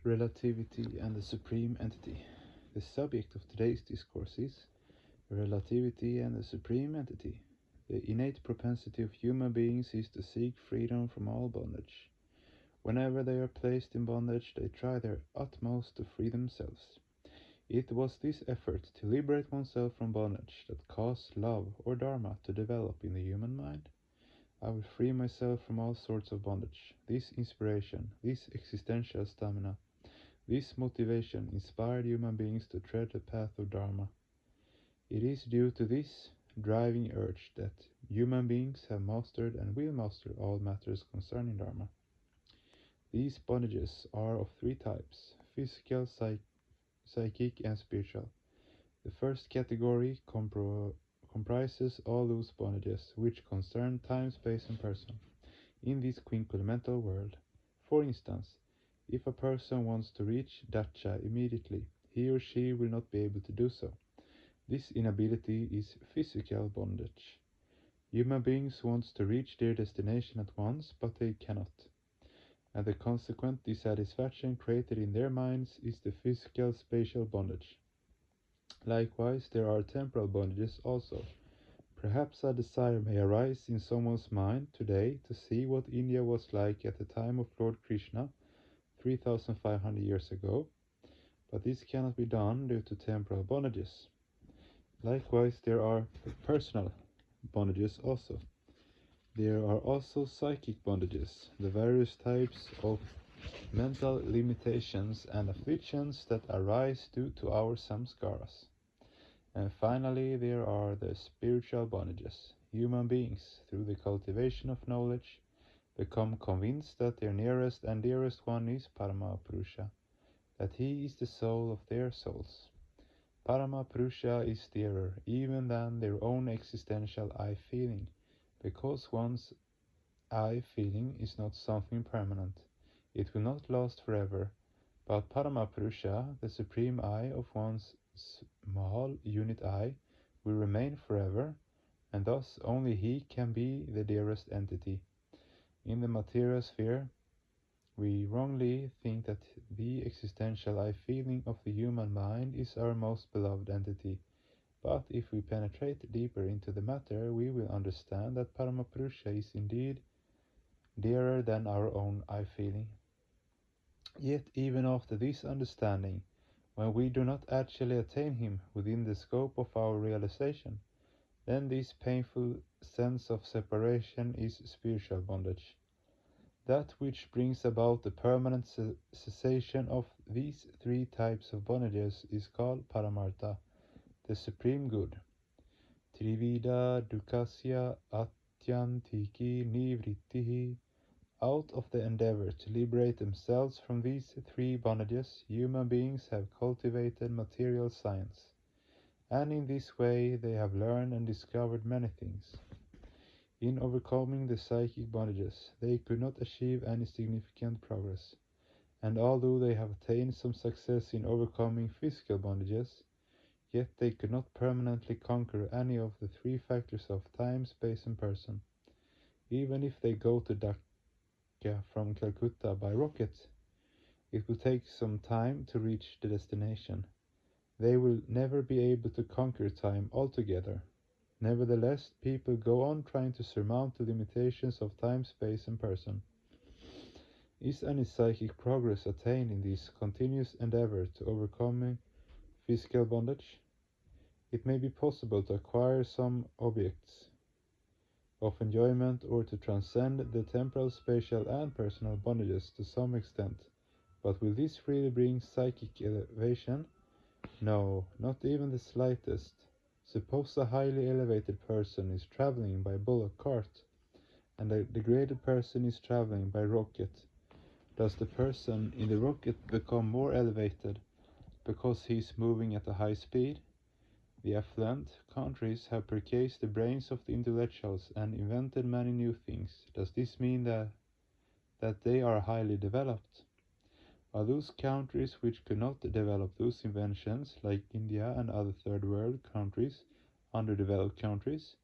Relativity and the Supreme Entity. The subject of today's discourse is relativity and the Supreme Entity. The innate propensity of human beings is to seek freedom from all bondage. Whenever they are placed in bondage, they try their utmost to free themselves. It was this effort to liberate oneself from bondage that caused love or dharma to develop in the human mind. I will free myself from all sorts of bondage. This inspiration, this existential stamina, this motivation inspired human beings to tread the path of Dharma. It is due to this driving urge that human beings have mastered and will master all matters concerning Dharma. These bondages are of three types: physical, psychic, and spiritual. The first category comprises all those bondages which concern time, space, and person in this quinquelemental world. For instance, if a person wants to reach Dacha immediately, he or she will not be able to do so. This inability is physical bondage. Human beings want to reach their destination at once, but they cannot. And the consequent dissatisfaction created in their minds is the physical spatial bondage. Likewise, there are temporal bondages also. Perhaps a desire may arise in someone's mind today to see what India was like at the time of Lord Krishna 3,500 years ago, but this cannot be done due to temporal bondages. Likewise, there are personal bondages also. There are also psychic bondages, the various types of mental limitations and afflictions that arise due to our samskaras. And finally, there are the spiritual bondages. Human beings, through the cultivation of knowledge, become convinced that their nearest and dearest one is Paramapurusha, that he is the soul of their souls. Paramapurusha is dearer even than their own existential I-feeling, because one's I-feeling is not something permanent. It will not last forever, but Paramapurusha, the supreme I of one's small unit I, will remain forever, and thus only he can be the dearest entity. In the material sphere, we wrongly think that the existential I-feeling of the human mind is our most beloved entity, but if we penetrate deeper into the matter, we will understand that Paramapurusha is indeed dearer than our own I-feeling. Yet even after this understanding, when we do not actually attain him within the scope of our realization, then this painful sense of separation is spiritual bondage. That which brings about the permanent cessation of these three types of bondages is called Paramartha, the supreme good. Trivida dukasya atyantiki nivrittihi. Out of the endeavor to liberate themselves from these three bondages, human beings have cultivated material science, and in this way they have learned and discovered many things. In overcoming the psychic bondages, they could not achieve any significant progress, and although they have attained some success in overcoming physical bondages, yet they could not permanently conquer any of the three factors of time, space, and person. Even if they go to Dhaka from Calcutta by rocket, it will take some time to reach the destination. They will never be able to conquer time altogether. Nevertheless, people go on trying to surmount the limitations of time, space, and person. Is any psychic progress attained in this continuous endeavor to overcome physical bondage? It may be possible to acquire some objects of enjoyment or to transcend the temporal, spatial, and personal bondages to some extent, but will this really bring psychic elevation? No, not even the slightest. Suppose a highly elevated person is traveling by bullock cart, and a degraded person is traveling by rocket. Does the person in the rocket become more elevated because he is moving at a high speed? The affluent countries have purchased the brains of the intellectuals and invented many new things. Does this mean that they are highly developed? Are those countries which could not develop those inventions, like India and other third world countries, underdeveloped countries?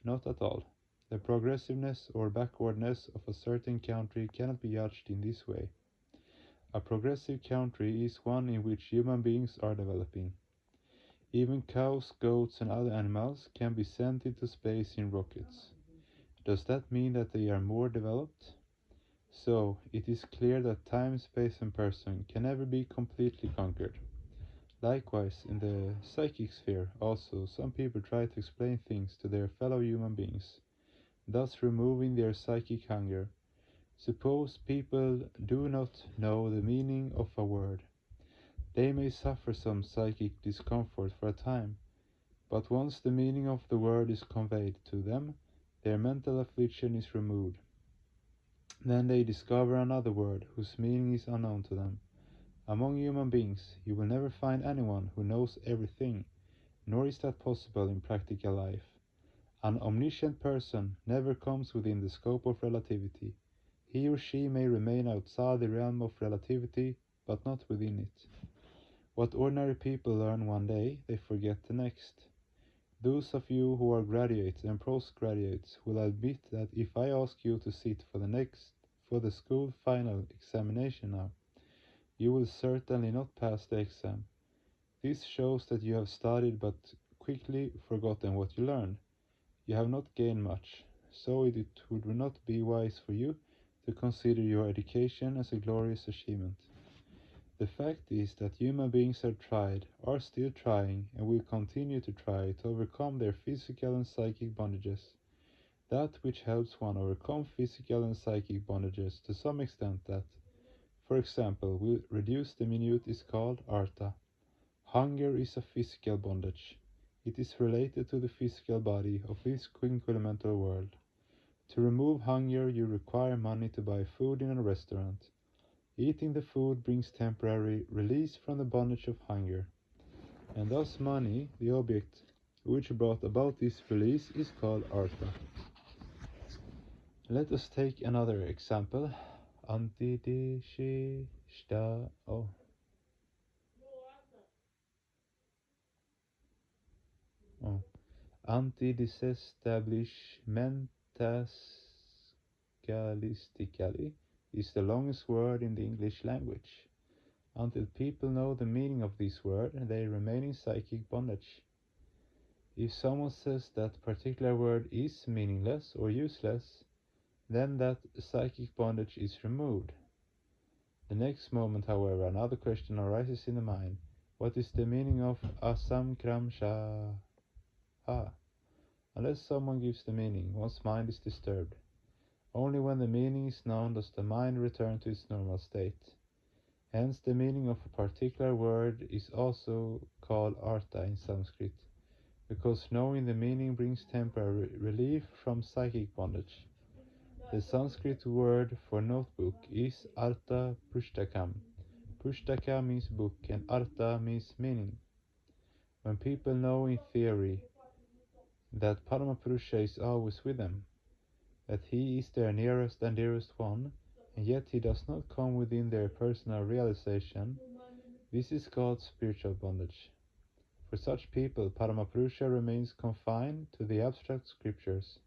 Not at all. The progressiveness or backwardness of a certain country cannot be judged in this way. A progressive country is one in which human beings are developing. Even cows, goats, and other animals can be sent into space in rockets. Does that mean that they are more developed? So, it is clear that time, space, and person can never be completely conquered. Likewise, in the psychic sphere, also, some people try to explain things to their fellow human beings, thus removing their psychic hunger. Suppose people do not know the meaning of a word. They may suffer some psychic discomfort for a time, but once the meaning of the word is conveyed to them, their mental affliction is removed. Then they discover another word whose meaning is unknown to them. Among human beings, you will never find anyone who knows everything, nor is that possible in practical life. An omniscient person never comes within the scope of relativity. He or she may remain outside the realm of relativity, but not within it. What ordinary people learn one day, they forget the next. Those of you who are graduates and postgraduates will admit that if I ask you to sit for the school final examination now, you will certainly not pass the exam. This shows that you have studied but quickly forgotten what you learned. You have not gained much, so it would not be wise for you to consider your education as a glorious achievement. The fact is that human beings have tried, are still trying, and will continue to try to overcome their physical and psychic bondages. That which helps one overcome physical and psychic bondages to some extent that, for example, will reduce the minute is called artha. Hunger is a physical bondage. It is related to the physical body of this quinquelemental world. To remove hunger, you require money to buy food in a restaurant. Eating the food brings temporary release from the bondage of hunger, and thus money, the object which brought about this release, is called artha. Let us take another example. Antidishishta. Antidisestablishmentascalistically is the longest word in the English language. Until people know the meaning of this word, they remain in psychic bondage. If someone says that particular word is meaningless or useless, then that psychic bondage is removed. The next moment, however, another question arises in the mind. What is the meaning of asamkramsha? Unless someone gives the meaning, one's mind is disturbed. Only when the meaning is known does the mind return to its normal state. Hence, the meaning of a particular word is also called artha in Sanskrit, because knowing the meaning brings temporary relief from psychic bondage. The Sanskrit word for notebook is artha pushtakam. Pushtaka means book and artha means meaning. When people know in theory that Paramapurusha is always with them, that he is their nearest and dearest one, and yet he does not come within their personal realization, this is called spiritual bondage. For such people, Paramapurusha remains confined to the abstract scriptures,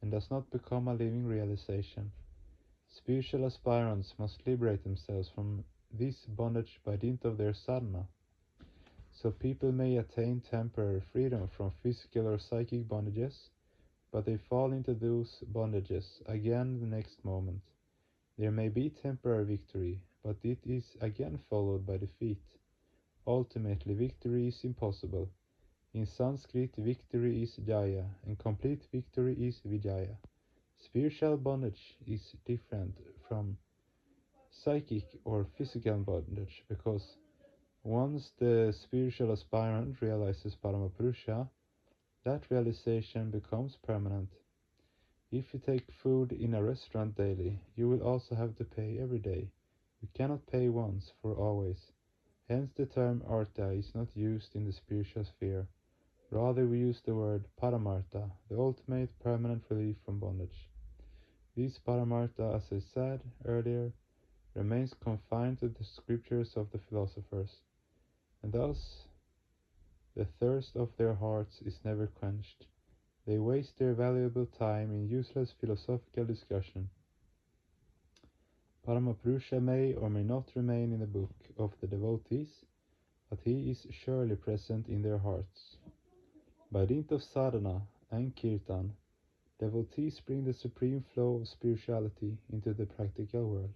and does not become a living realization. Spiritual aspirants must liberate themselves from this bondage by dint of their sadhana. So people may attain temporary freedom from physical or psychic bondages, but they fall into those bondages again the next moment. There may be temporary victory, but it is again followed by defeat. Ultimately, victory is impossible. In Sanskrit, victory is jaya, and complete victory is vijaya. Spiritual bondage is different from psychic or physical bondage because once the spiritual aspirant realizes Paramapurusha, that realization becomes permanent. If you take food in a restaurant daily, you will also have to pay every day. You cannot pay once for always. Hence the term artha is not used in the spiritual sphere. Rather we use the word paramartha, the ultimate permanent relief from bondage. This paramartha, as I said earlier, remains confined to the scriptures of the philosophers, and thus the thirst of their hearts is never quenched. They waste their valuable time in useless philosophical discussion. Paramapurusha may or may not remain in the book of the devotees, but he is surely present in their hearts. By dint of sadhana and kirtan, devotees bring the supreme flow of spirituality into the practical world.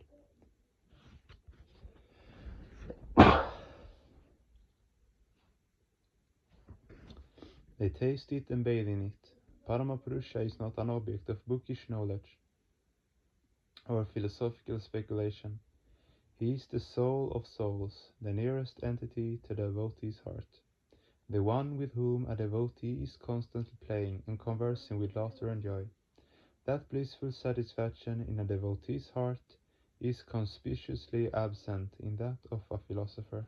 They taste it and bathe in it. Paramapurusha is not an object of bookish knowledge or philosophical speculation. He is the soul of souls, the nearest entity to the devotee's heart, the one with whom a devotee is constantly playing and conversing with laughter and joy. That blissful satisfaction in a devotee's heart is conspicuously absent in that of a philosopher.